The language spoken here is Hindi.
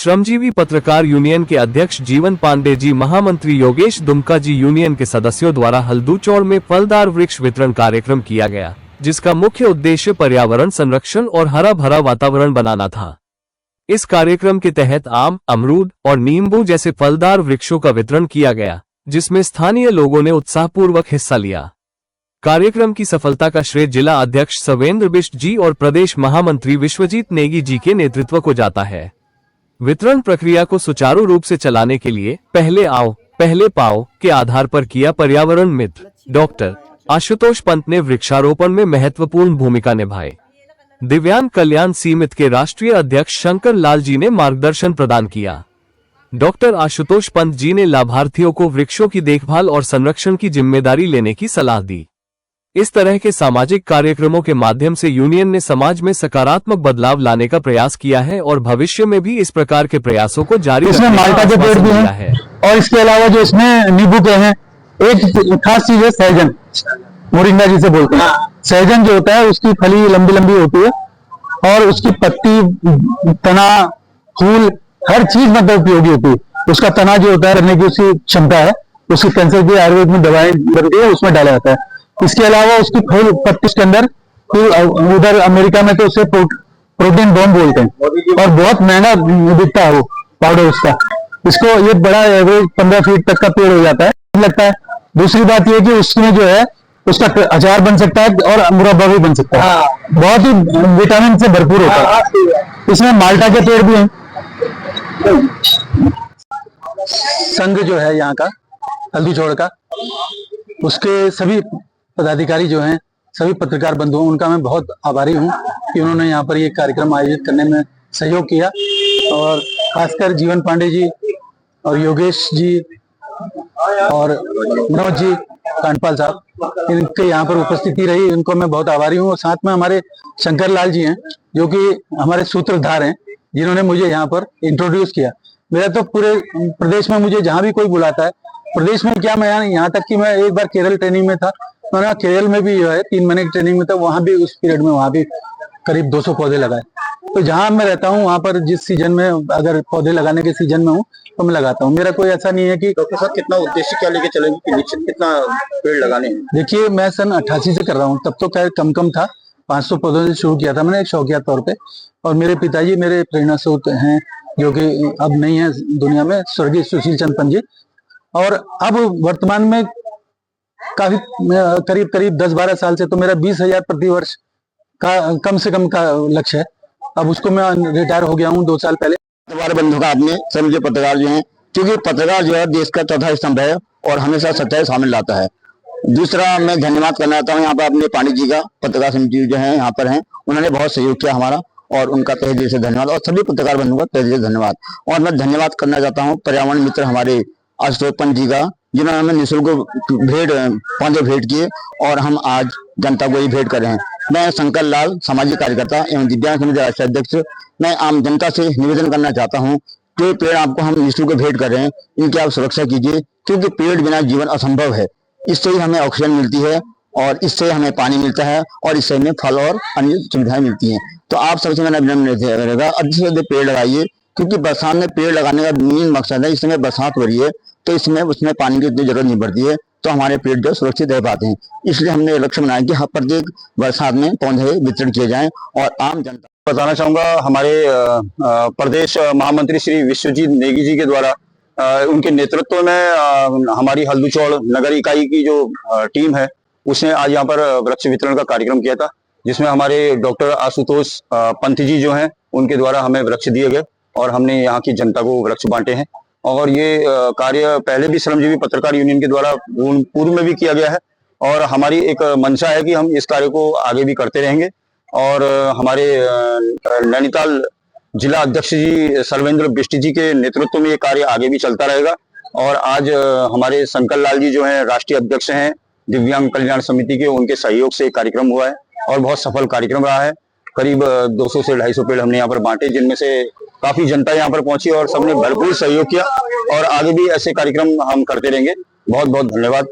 श्रमजीवी पत्रकार यूनियन के अध्यक्ष जीवन पांडे जी, महामंत्री योगेश दुमका जी, यूनियन के सदस्यों द्वारा हल्दूचौड़ में फलदार वृक्ष वितरण कार्यक्रम किया गया, जिसका मुख्य उद्देश्य पर्यावरण संरक्षण और हरा भरा वातावरण बनाना था। इस कार्यक्रम के तहत आम, अमरूद और नींबू जैसे फलदार वृक्षों का वितरण किया गया, जिसमें स्थानीय लोगों ने उत्साहपूर्वक हिस्सा लिया। कार्यक्रम की सफलता का श्रेय जिला अध्यक्ष सवेंद्र बिष्ट जी और प्रदेश महामंत्री विश्वजीत नेगी जी के नेतृत्व को जाता है। वितरण प्रक्रिया को सुचारू रूप से चलाने के लिए पहले आओ पहले पाओ के आधार पर किया पर्यावरण मित्र डॉक्टर आशुतोष पंत ने वृक्षारोपण में महत्वपूर्ण भूमिका निभाई। दिव्यांग कल्याण सीमित के राष्ट्रीय अध्यक्ष शंकर लाल जी ने मार्गदर्शन प्रदान किया। डॉक्टर आशुतोष पंत जी ने लाभार्थियों को वृक्षों की देखभाल और संरक्षण की जिम्मेदारी लेने की सलाह दी। इस तरह के सामाजिक कार्यक्रमों के माध्यम से यूनियन ने समाज में सकारात्मक बदलाव लाने का प्रयास किया है और भविष्य में भी इस प्रकार के प्रयासों को जारी इसमें माल्टा के पेड़ भी हैं और इसके अलावा जो इसमें नींबू के हैं। एक खास चीज है सहजन, मोरिंगा जिसे बोलते हैं। सहजन जो होता है उसकी फली लंबी लंबी होती है और उसकी पत्ती, तना, फूल हर चीज मतलब उपयोगी होती है। उसका तना जो होता है रखने की उसकी क्षमता है, उसकी कैंसर की आयुर्वेद में दवाएं बनती है, उसमें डाला जाता है। इसके अलावा उसकी फूल पत्ती के अंदर उधर अमेरिका में तो उसे प्रोटीन बॉम्ब बोलते हैं और बहुत महंगा बिकता है वो पाउडर उसका। इसको ये बड़ा एवरेज 15 फीट तक का पेड़ हो जाता है लगता है। दूसरी बात ये कि उसमें जो है उसका अचार बन सकता है और मुरब्बा भी बन सकता है। बहुत ही विटामिन से भरपूर होता है। इसमें माल्टा के पेड़ भी हैं। संघ जो है यहाँ का हल्दूचौड़ का, उसके सभी पदाधिकारी जो हैं, सभी पत्रकार बंधुओं, उनका मैं बहुत आभारी हूँ कि उन्होंने यहाँ पर ये कार्यक्रम आयोजित करने में सहयोग किया। और खासकर जीवन पांडे जी और योगेश जी और मनोज जी, कांडपाल साहब, इनके यहाँ पर उपस्थिति रही, इनको मैं बहुत आभारी हूँ। और साथ में हमारे शंकर लाल जी हैं जो कि हमारे सूत्रधार हैं, जिन्होंने मुझे यहाँ पर इंट्रोड्यूस किया। मेरा तो पूरे प्रदेश में मुझे जहाँ भी कोई बुलाता है, प्रदेश में क्या, मैं यहाँ तक कि मैं एक बार केरल ट्रेनिंग में था, मैंने केरल में भी जो है 3 महीने की ट्रेनिंग में था, वहां भी उस पीरियड में वहां भी करीब 200 पौधे लगाए। तो जहां मैं रहता हूँ वहां पर जिस सीजन में अगर पौधे लगाने के सीजन में हूँ तो मैं लगाता हूँ। मेरा कोई ऐसा नहीं है कि डॉक्टर साहब कितना उद्देश्य क्या लेके चलेंगे कि निश्चित कितना पेड़ लगाने हैं? देखिए, मैं सन 88 से कर रहा हूँ, तब तो खैर कम था, 500 पौधों से शुरू किया था मैंने एक शौकिया तौर पे। और मेरे पिताजी मेरे प्रेरणा स्रोत हैं, जो कि अब नहीं है दुनिया में, स्वर्गीय सुशील चंद पंत जी। और अब वर्तमान में काफी करीब 10-12 साल से तो मेरा 20,000 प्रतिवर्ष का कम से कम का लक्ष्य है। अब उसको मैं रिटायर हो गया हूँ 2 साल पहले। पत्रकार बंधु का आपने समझे पत्रकार जो हैं, क्योंकि पत्रकार जो है देश का चौथा स्तंभ है और हमेशा सच्चाई सामने लाता है। दूसरा, मैं धन्यवाद करना चाहता हूँ यहाँ पर अपने पांडे जी का, पत्रकार समिति जो है यहाँ पर हैं, उन्होंने बहुत सहयोग किया हमारा और उनका तहे दिल से धन्यवाद। और सभी पत्रकार बंधुओं का तहे दिल से धन्यवाद। और मैं धन्यवाद करना चाहता हूँ पर्यावरण मित्र हमारे आशुतोष पंत जी का, जिन्होंने हमें निःशुल्क पौधे भेंट किए और हम आज जनता को ही भेंट कर रहे हैं। मैं शंकर लाल, सामाजिक कार्यकर्ता एवं दिव्यांग समिति राष्ट्रीय अध्यक्ष, मैं आम जनता से निवेदन करना चाहता हूं कि पेड़ आपको हम निःशुल्क भेंट कर रहे हैं, इनकी आप सुरक्षा कीजिए, क्योंकि पेड़ बिना जीवन असंभव है। इससे ही हमें ऑक्सीजन मिलती है और इससे हमें पानी मिलता है और इससे हमें फल और अन्य सुविधाएं मिलती हैं। तो आप सबसे मेरा विनम्र रहेगा, अधिक से अधिक पेड़ लगाइए, क्योंकि बरसात में पेड़ लगाने का मेन मकसद है, इस समय बरसात हो रही है तो इसमें उसमें पानी की इतनी जरूरत नहीं पड़ती है, तो हमारे पेड़ जो सुरक्षित रह पाते हैं। इसलिए हमने लक्ष्य बनाया कि प्रत्येक बरसात में पौधे वितरण किए जाएं। और आम जनता बताना चाहूंगा, हमारे प्रदेश महामंत्री श्री विश्वजीत नेगी जी के द्वारा उनके नेतृत्व में हमारी हल्दूचौड़ नगर इकाई की जो टीम है उसने आज यहाँ पर वृक्ष वितरण का कार्यक्रम किया था, जिसमें हमारे डॉक्टर आशुतोष पंत जी जो हैं उनके द्वारा हमें वृक्ष दिए गए और हमने यहाँ की जनता को वृक्ष बांटे हैं। और ये कार्य पहले भी श्रमजीवी पत्रकार यूनियन के द्वारा पूर्व में भी किया गया है और हमारी एक मंशा है कि हम इस कार्य को आगे भी करते रहेंगे। और हमारे नैनीताल जिला अध्यक्ष जी सर्वेंद्र बिष्ट जी के नेतृत्व में ये कार्य आगे भी चलता रहेगा। और आज हमारे शंकर लाल जी जो हैं राष्ट्रीय अध्यक्ष हैं दिव्यांग कल्याण समिति के, उनके सहयोग से कार्यक्रम हुआ है और बहुत सफल कार्यक्रम रहा है। करीब 200 से 250 पेड़ हमने यहाँ पर बांटे, जिनमें से काफी जनता यहाँ पर पहुंची और सबने भरपूर सहयोग किया और आगे भी ऐसे कार्यक्रम हम करते रहेंगे। बहुत बहुत धन्यवाद।